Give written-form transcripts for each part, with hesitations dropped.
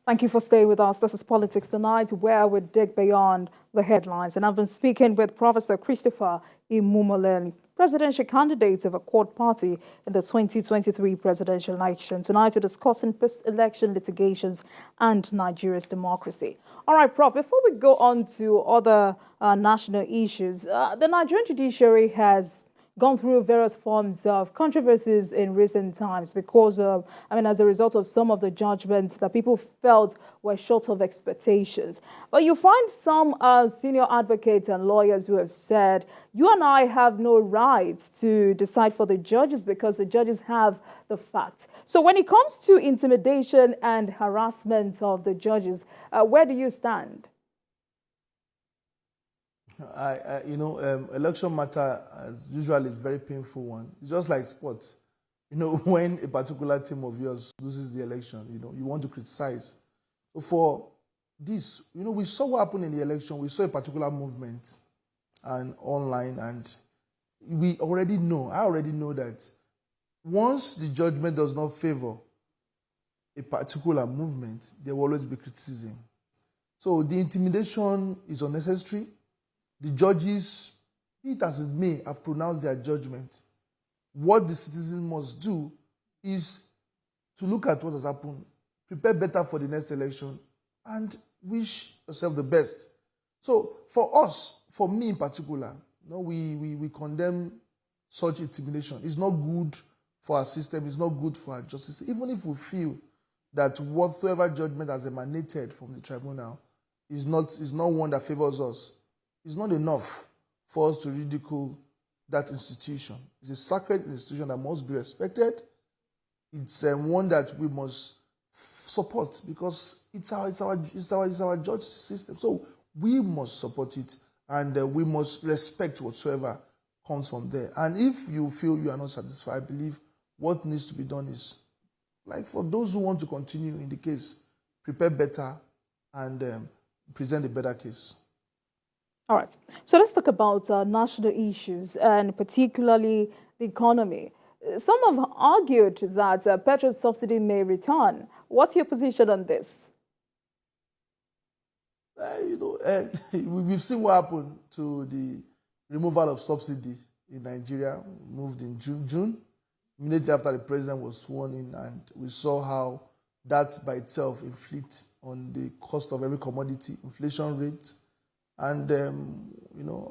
Thank you for staying with us. This is Politics Tonight, where we dig beyond the headlines. And I've been speaking with Professor Christopher Imumolen, presidential candidate of a Accord Party in the 2023 presidential election. Tonight, we're discussing post-election litigations and Nigeria's democracy. All right, Prof, before we go on to other national issues, the Nigerian judiciary has gone through various forms of controversies in recent times because of, as a result of some of the judgments that people felt were short of expectations. But you find some senior advocates and lawyers who have said, you and I have no right to decide for the judges because the judges have the facts. So when it comes to intimidation and harassment of the judges, where do you stand? Election matter is usually a very painful one. It's just like sports. When a particular team of yours loses the election, you want to criticize. So for this, we saw what happened in the election. We saw a particular movement and online, and I already know that once the judgment does not favor a particular movement, there will always be criticism. So the intimidation is unnecessary. The judges, be it as it may, have pronounced their judgment. What the citizens must do is to look at what has happened, prepare better for the next election, and wish yourself the best. So for us, for me in particular, we condemn such intimidation. It's not good for our system. It's not good for our justice. Even if we feel that whatsoever judgment has emanated from the tribunal is not one that favors us, it's not enough for us to ridicule that institution. It's a sacred institution that must be respected. It's one that we must support because it's our judge system. So we must support it, and we must respect whatsoever comes from there. And if you feel you are not satisfied, I believe what needs to be done is, like for those who want to continue in the case, prepare better and present a better case. All right. So let's talk about national issues and particularly the economy. Some have argued that petrol subsidy may return. What's your position on this? We've seen what happened to the removal of subsidy in Nigeria, moved in June, immediately after the president was sworn in, and we saw how that by itself inflicts on the cost of every commodity, inflation rate. And,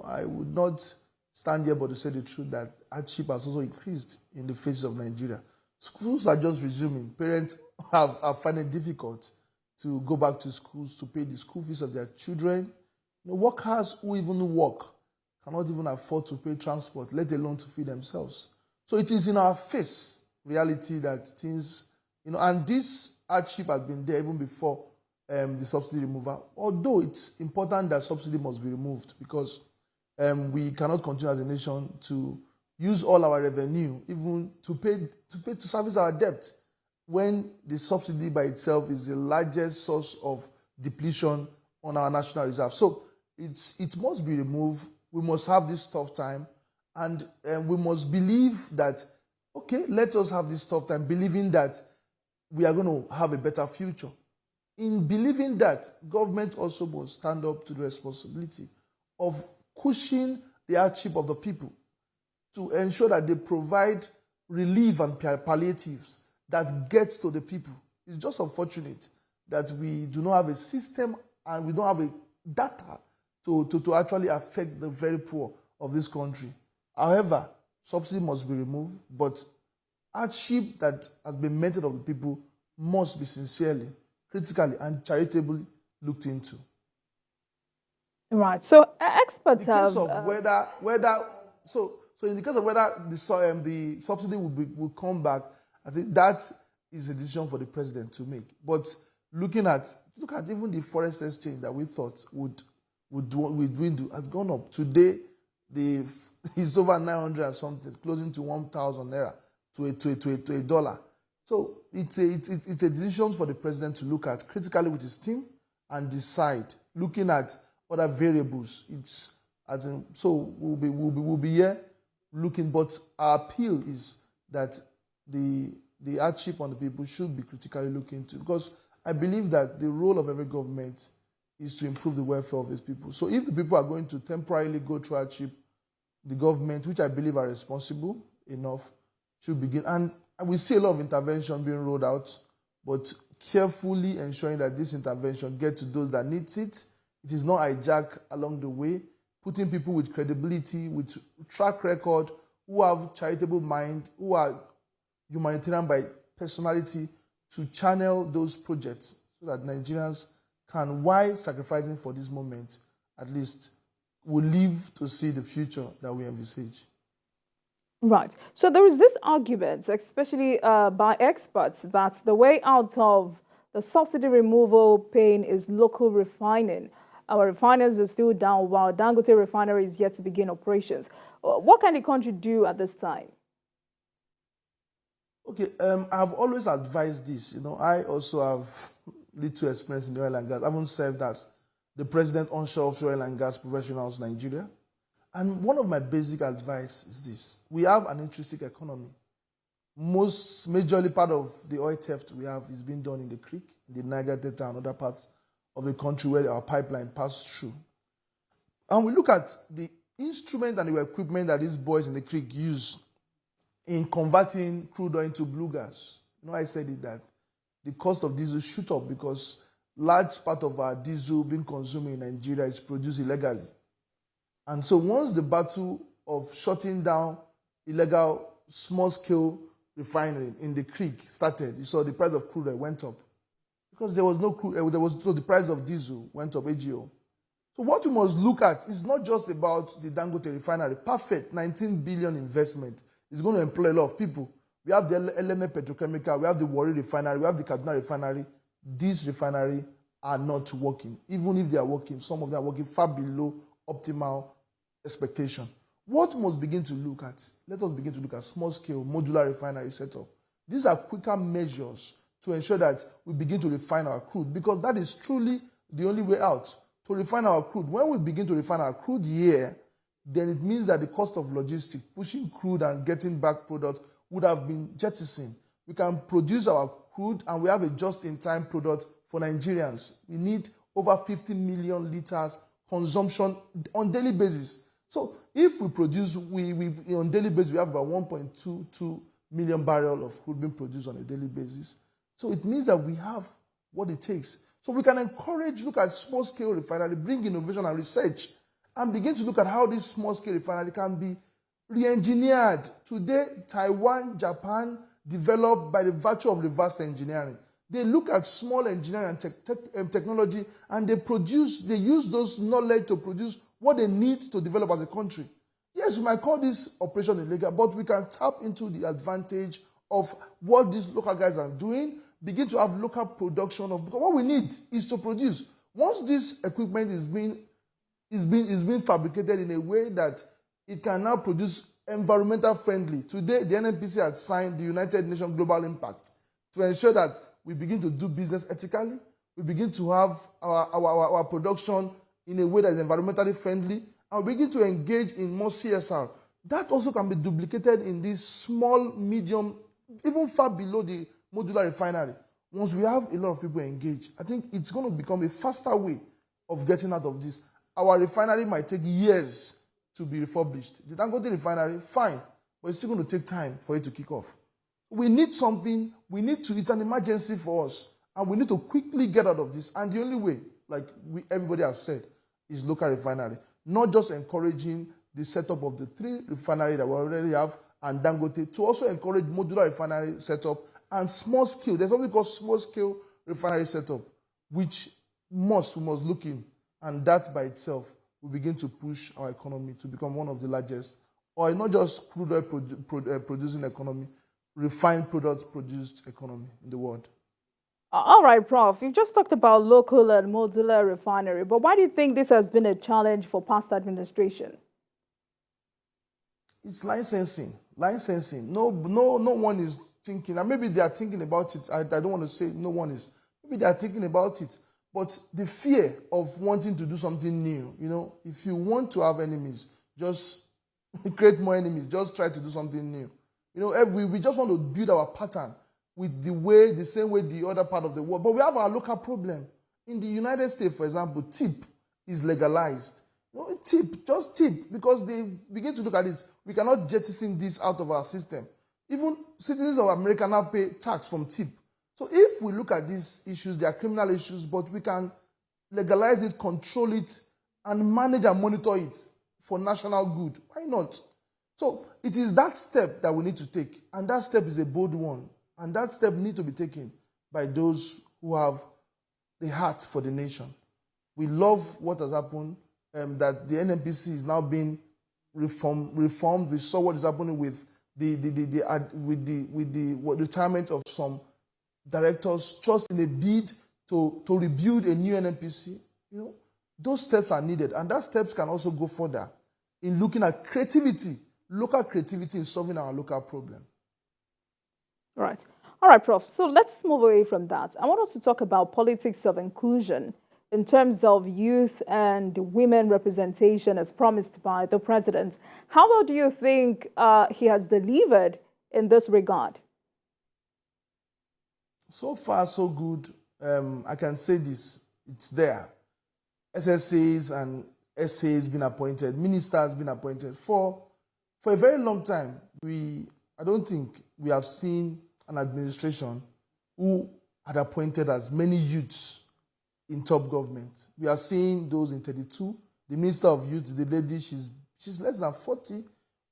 I would not stand here but to say the truth that hardship has also increased in the faces of Nigeria. Schools are just resuming. Parents are finding it difficult to go back to schools to pay the school fees of their children. Workers who even work cannot even afford to pay transport, let alone to feed themselves. So it is in our face reality that things, and this hardship has been there even before the subsidy removal, although it's important that subsidy must be removed because we cannot continue as a nation to use all our revenue even to service our debt when the subsidy by itself is the largest source of depletion on our national reserve. So it must be removed. We must have this tough time, and we must believe that, okay, let us have this tough time, believing that we are going to have a better future. In believing that, government also must stand up to the responsibility of cushioning the hardship of the people to ensure that they provide relief and palliatives that gets to the people. It's just unfortunate that we do not have a system and we don't have a data to actually affect the very poor of this country. However, subsidy must be removed, but hardship that has been meted of the people must be sincerely, critically and charitably looked into. Right. So experts have. So in the case of whether the subsidy will come back, I think that is a decision for the president to make. But look at even the forest exchange that we thought would dwindle has gone up. Today, it's over 900 and something, closing to 1,000 naira to a dollar. So it's a decision for the president to look at critically with his team and decide, looking at other variables. So we'll be here looking, but our appeal is that the hardship on the people should be critically looked into, because I believe that the role of every government is to improve the welfare of its people. So if the people are going to temporarily go through hardship, the government, which I believe are responsible enough, should begin. And we see a lot of intervention being rolled out, but carefully ensuring that this intervention gets to those that need it. It is not hijacked along the way, putting people with credibility, with track record, who have charitable mind, who are humanitarian by personality, to channel those projects so that Nigerians can, while sacrificing for this moment, at least will live to see the future that we envisage. Right. So there is this argument, especially by experts, that the way out of the subsidy removal pain is local refining. Our refiners are still down while Dangote Refinery is yet to begin operations. What can the country do at this time? Okay, I've always advised this. I also have little experience in the oil and gas. I haven't served as the president onshore offshore oil and gas professionals Nigeria. And one of my basic advice is this. We have an intrinsic economy. Majorly part of the oil theft we have is being done in the creek, in the Niger Delta and other parts of the country where our pipeline passed through. And we look at the instrument and the equipment that these boys in the creek use in converting crude oil into blue gas. I said it that the cost of diesel shoot up because large part of our diesel being consumed in Nigeria is produced illegally. And so once the battle of shutting down illegal small-scale refinery in the creek started, you saw the price of crude oil went up. Because there was no crude, so the price of diesel went up, AGO. So what we must look at is not just about the Dangote refinery. Perfect, 19 billion investment. It's going to employ a lot of people. We have the LMA Petrochemical, we have the Warri refinery, we have the Kaduna refinery. These refineries are not working. Even if they are working, some of them are working far below optimal expectation. What must begin to look at? Let us begin to look at small-scale modular refinery setup. These are quicker measures to ensure that we begin to refine our crude, because that is truly the only way out, to refine our crude. When we begin to refine our crude here, then it means that the cost of logistics, pushing crude and getting back product, would have been jettisoned. We can produce our crude and we have a just-in-time product for Nigerians. We need over 50 million liters consumption on daily basis. So if we produce, on daily basis, we have about 1.22 million barrels of crude being produced on a daily basis. So it means that we have what it takes. So we can encourage, look at small-scale refinery, bring innovation and research, and begin to look at how this small-scale refinery can be re-engineered. Today, Taiwan, Japan, developed by the virtue of reverse engineering. They look at small engineering and technology, and they use those knowledge to produce what they need to develop as a country. Yes, we might call this operation illegal, but we can tap into the advantage of what these local guys are doing, begin to have local production of, because what we need is to produce. Once this equipment is being fabricated in a way that it can now produce environmental friendly. Today, the NNPC had signed the United Nations Global Impact to ensure that we begin to do business ethically, we begin to have our production in a way that is environmentally friendly, and we begin to engage in more CSR. That also can be duplicated in this small, medium, even far below the modular refinery. Once we have a lot of people engaged, I think it's going to become a faster way of getting out of this. Our refinery might take years to be refurbished. The Dangote refinery, fine, but it's still going to take time for it to kick off. We need something, it's an emergency for us, and we need to quickly get out of this. And the only way, like everybody has said, is local refinery. Not just encouraging the setup of the 3 refineries that we already have and Dangote, to also encourage modular refinery setup and small scale. There's something called small scale refinery setup, which we must look in. And that by itself will begin to push our economy to become one of the largest, or not just crude oil producing economy, refined products produced economy in the world. All right, Prof. You've just talked about local and modular refinery, but why do you think this has been a challenge for past administration? It's licensing. No one is thinking, and maybe they are thinking about it. I don't want to say no one is. Maybe they are thinking about it. But the fear of wanting to do something new, if you want to have enemies, just create more enemies. Just try to do something new. We just want to build our pattern. with the same way the other part of the world. But we have our local problem. In the United States, for example, tip is legalized. Just tip, because they begin to look at this. We cannot jettison this out of our system. Even citizens of America now pay tax from tip. So if we look at these issues, they are criminal issues, but we can legalize it, control it, and manage and monitor it for national good. Why not? So it is that step that we need to take, and that step is a bold one, and that step needs to be taken by those who have the heart for the nation. We love what has happened, that the NNPC is now being reformed. We saw what is happening with the retirement of some directors, just in a bid to rebuild a new NNPC. Those steps are needed, and that steps can also go further in looking at creativity, local creativity in solving our local problem. Right. All right, Prof. So let's move away from that. I want us to talk about politics of inclusion in terms of youth and women representation as promised by the president. How well do you think he has delivered in this regard? So far, so good. I can say this, it's there. SSAs and SAs been appointed, ministers been appointed. For a very long time, I don't think we have seen an administration who had appointed as many youths in top government. We are seeing those in 32. The Minister of Youth, the lady, she's less than 40.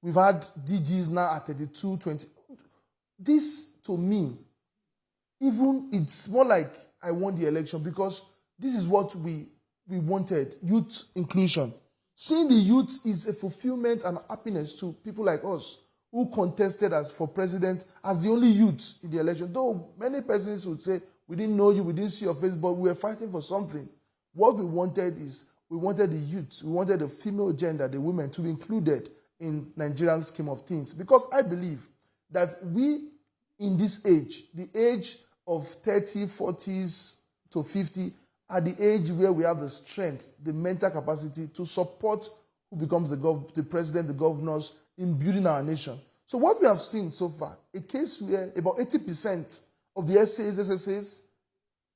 We've had DGs now at 32, 20. This, to me, even it's more like I won the election, because this is what we wanted, youth inclusion. Seeing the youth is a fulfillment and happiness to people like us who contested as for president as the only youth in the election. Though many persons would say, we didn't know you, we didn't see your face, but we were fighting for something. What we wanted is, we wanted the youth, we wanted the female gender, the women, to be included in Nigerian scheme of things. Because I believe that we, in this age, the age of 30, 40s to 50, are the age where we have the strength, the mental capacity to support who becomes the president, the governors, in building our nation. So what we have seen so far, a case where about 80% of the SAs, SSAs,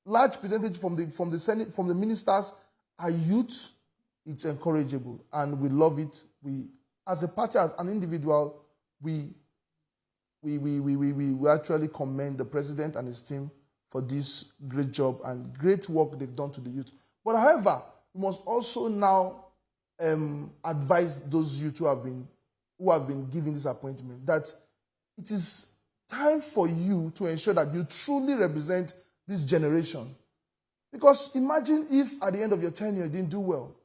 large percentage from the Senate, from the ministers, are youth. It's encourageable, and we love it. We, as a party, as an individual, we actually commend the president and his team for this great job and great work they've done to the youth. But however, we must also now advise those youth who have been given this appointment that it is time for you to ensure that you truly represent this generation. Because imagine if at the end of your tenure you didn't do well,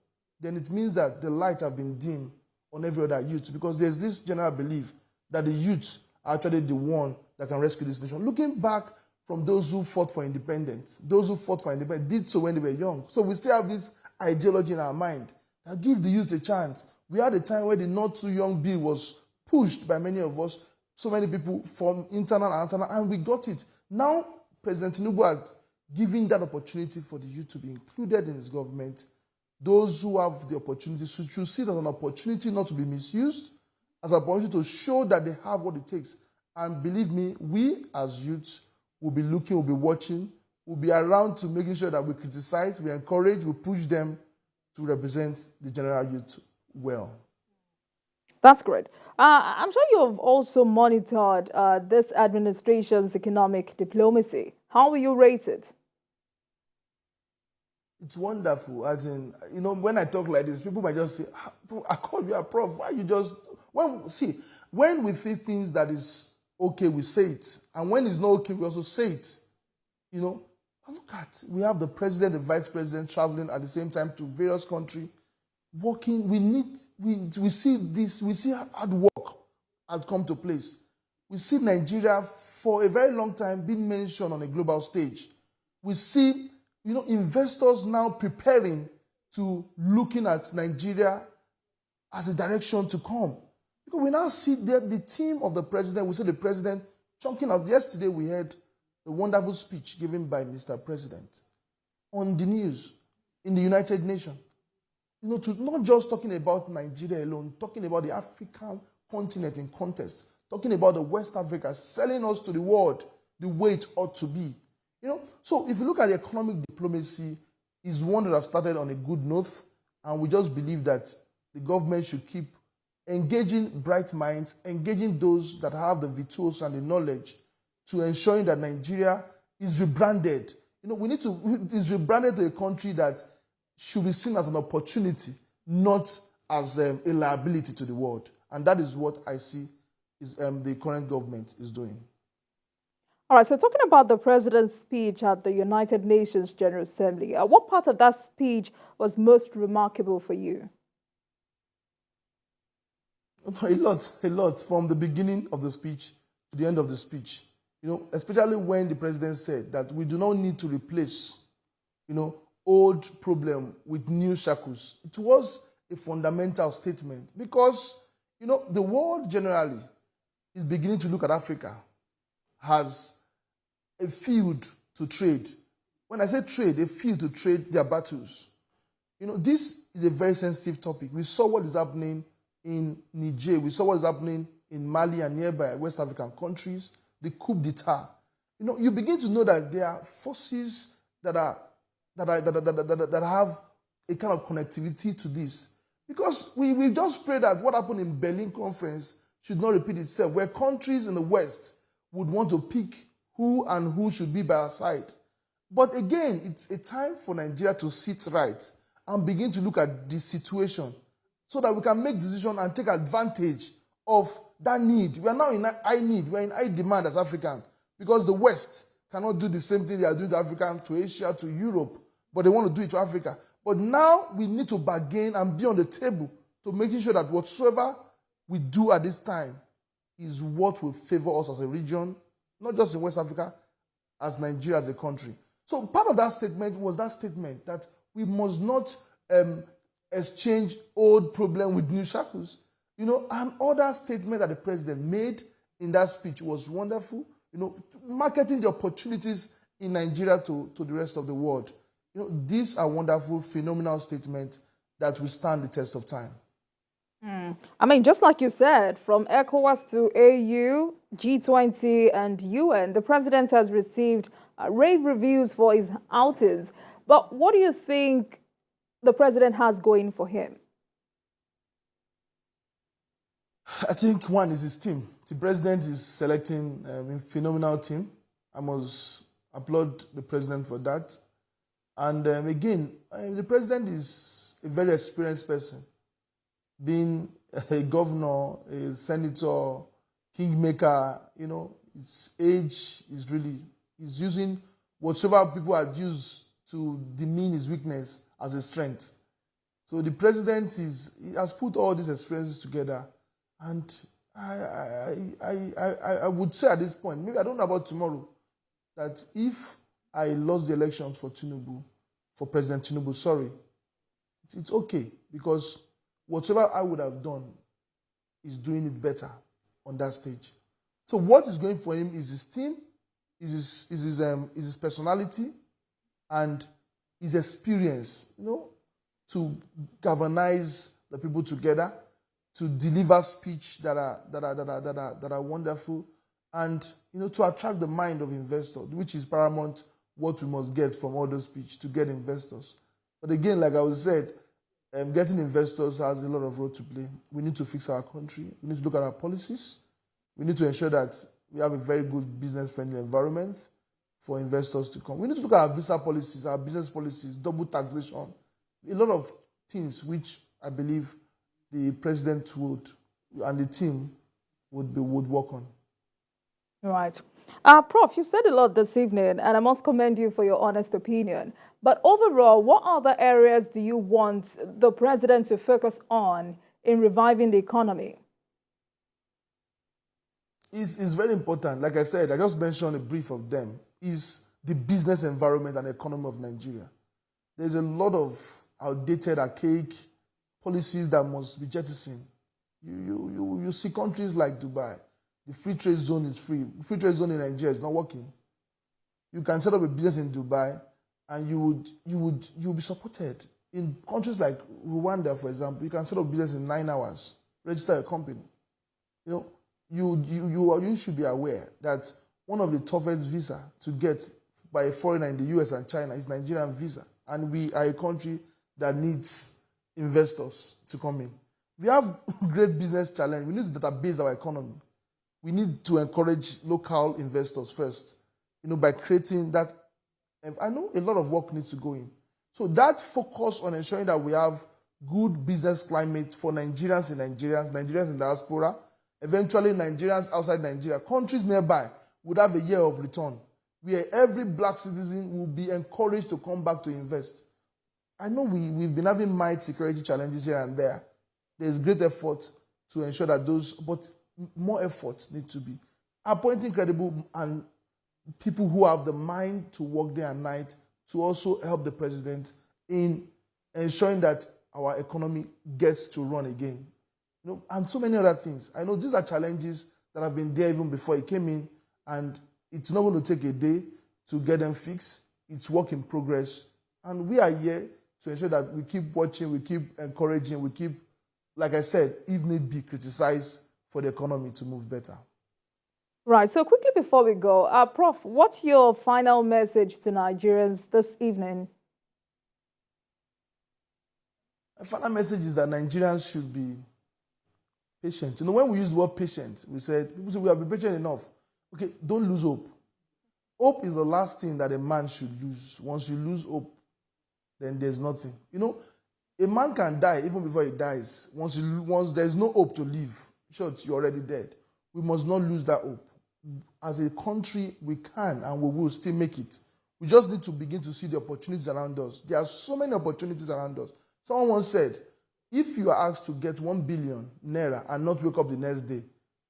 then it means that the light have been dimmed on every other youth, because there's this general belief that the youths are actually the one that can rescue this nation. Looking back from those who fought for independence, did so when they were young. So we still have this ideology in our mind that give the youth a chance. We had a time where the Not Too Young bill was pushed by many of us, so many people from internal and external, and we got it. Now, President Tinubu has given that opportunity for the youth to be included in his government. Those who have the opportunity should see it as an opportunity not to be misused, as an opportunity to show that they have what it takes. And believe me, we as youths will be looking, will be watching, will be around to making sure that we criticize, we encourage, we push them to represent the general youth well. That's great. I'm sure you have also monitored this administration's economic diplomacy. How will you rate it? It's wonderful. As in, when I talk like this, people might just say, I call you a prof. Why you just... When we see things that is okay, we say it. And when it's not okay, we also say it. Look at, we have the president, the vice president traveling at the same time to various countries, working. We see this, we see hard work had come to place. We see Nigeria for a very long time being mentioned on a global stage. We see, investors now preparing to looking at Nigeria as a direction to come. Because we now see the team of the president, we see the president chunking out. Yesterday we heard a wonderful speech given by Mr. President on the news in the United Nations. To not just talking about Nigeria alone, talking about the African continent in context, talking about the West Africa, selling us to the world the way it ought to be. So if you look at the economic diplomacy, it's one that have started on a good note, and we just believe that the government should keep engaging bright minds, engaging those that have the virtuos and the knowledge to ensuring that Nigeria is rebranded. It's rebranded to a country that should be seen as an opportunity, not as a liability to the world. And that is what I see is, the current government is doing. All right, so talking about the president's speech at the United Nations General Assembly, what part of that speech was most remarkable for you? A lot, from the beginning of the speech to the end of the speech. Especially when the president said that we do not need to replace, old problem with new shackles. It was a fundamental statement because, the world generally is beginning to look at Africa as a field to trade. When I say trade, a field to trade their battles. This is a very sensitive topic. We saw what is happening in Niger. We saw what is happening in Mali and nearby West African countries, the coup d'etat. You begin to know that there are forces that have a kind of connectivity to this. Because we just pray that what happened in Berlin conference should not repeat itself, where countries in the West would want to pick who should be by our side. But again, it's a time for Nigeria to sit right and begin to look at the situation so that we can make decisions and take advantage of that need. We are now in high need. We are in high demand as Africans because the West cannot do the same thing they are doing to Africa, to Asia, to Europe, but they want to do it to Africa. But now we need to bargain and be on the table to making sure that whatsoever we do at this time is what will favor us as a region, not just in West Africa, as Nigeria as a country. So part of that statement was that statement that we must not exchange old problem with new shackles. Another statement that the president made in that speech was wonderful. Marketing the opportunities in Nigeria to the rest of the world. These are wonderful, phenomenal statements that will stand the test of time. I mean, just like you said, from ECOWAS to AU, G20 and UN, the president has received rave reviews for his outings. But what do you think the president has going for him? I think one is his team. The president is selecting a phenomenal team. I must applaud the president for that. And again, the president is a very experienced person. Being a governor, a senator, kingmaker, his age is really, he's using whatever people are used to demean his weakness as a strength. So the president he has put all these experiences together. And I would say at this point, maybe I don't know about tomorrow, that if I lost the elections for President Tinubu, it's okay, because whatever I would have done is doing it better on that stage. So what is going for him is his team, is his personality, and his experience, to galvanize the people together, to deliver speech that are wonderful, and to attract the mind of investors, which is paramount. What we must get from all those speech to get investors. But again, like I said, getting investors has a lot of role to play. We need to fix our country. We need to look at our policies. We need to ensure that we have a very good business-friendly environment for investors to come. We need to look at our visa policies, our business policies, double taxation, a lot of things which I believe the president and the team would work on. Right. Prof, you said a lot this evening, and I must commend you for your honest opinion. But overall, what other areas do you want the president to focus on in reviving the economy? It's very important. Like I said, I just mentioned a brief of them, is the business environment and economy of Nigeria. There's a lot of outdated, archaic policies that must be jettisoned. You see countries like Dubai. The free trade zone is free. The free trade zone in Nigeria is not working. You can set up a business in Dubai and you'll be supported. In countries like Rwanda, for example, you can set up a business in 9 hours, register a company. You should be aware that one of the toughest visa to get by a foreigner in the US and China is Nigerian visa. And we are a country that needs investors to come in. We have great business challenge. We need to database our economy. We need to encourage local investors first, by creating that. I know a lot of work needs to go in. So that focus on ensuring that we have good business climate for Nigerians in diaspora, eventually Nigerians outside Nigeria, countries nearby would have a year of return where every black citizen will be encouraged to come back to invest. I know we've been having mild security challenges here and there. There's great effort to ensure that but more effort needs to be appointing credible and people who have the mind to work day and night to also help the president in ensuring that our economy gets to run again. And so many other things. I know these are challenges that have been there even before he came in, and it's not going to take a day to get them fixed. It's work in progress. And we are here to ensure that we keep watching, we keep encouraging, we keep, like I said, if need be, criticize for the economy to move better. Right. So quickly before we go, Prof, what's your final message to Nigerians this evening? My final message is that Nigerians should be patient. When we use the word patient, people say we have been patient enough. Okay, don't lose hope. Hope is the last thing that a man should lose. Once you lose hope, then there's nothing. A man can die even before he dies. Once there's no hope to live, sure, you're already dead. We must not lose that hope. As a country, we can and we will still make it. We just need to begin to see the opportunities around us. There are so many opportunities around us. Someone once said, if you are asked to get 1 billion naira and not wake up the next day,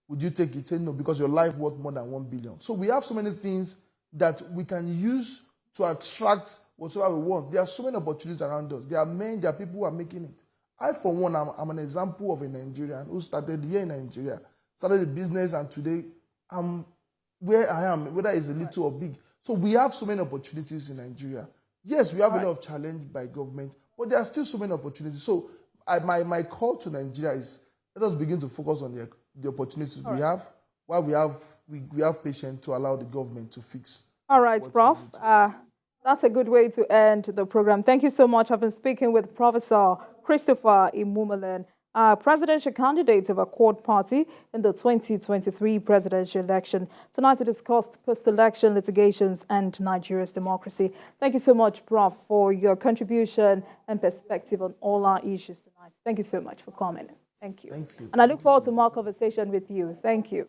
would you take it? Say no, because your life worth more than 1 billion. So we have so many things that we can use to attract whatever we want. There are so many opportunities around us. There are men, there are people who are making it. I, for one, I'm an example of a Nigerian who started here in Nigeria, started a business, and today I'm where I am, whether it's a little or big. So we have so many opportunities in Nigeria. Yes, we have a lot of challenge by government, but there are still so many opportunities. So my call to Nigeria is, let us begin to focus on the opportunities we have, while we have patience to allow the government to fix. All right, Prof. That's a good way to end the program. Thank you so much. I've been speaking with Professor Christopher Imumolen, presidential candidate of Accord Party in the 2023 presidential election, tonight to discuss post-election litigations and Nigeria's democracy. Thank you so much, Prof, for your contribution and perspective on all our issues tonight. Thank you so much for coming. Thank you. Thank you. And I look forward to more conversation with you. Thank you.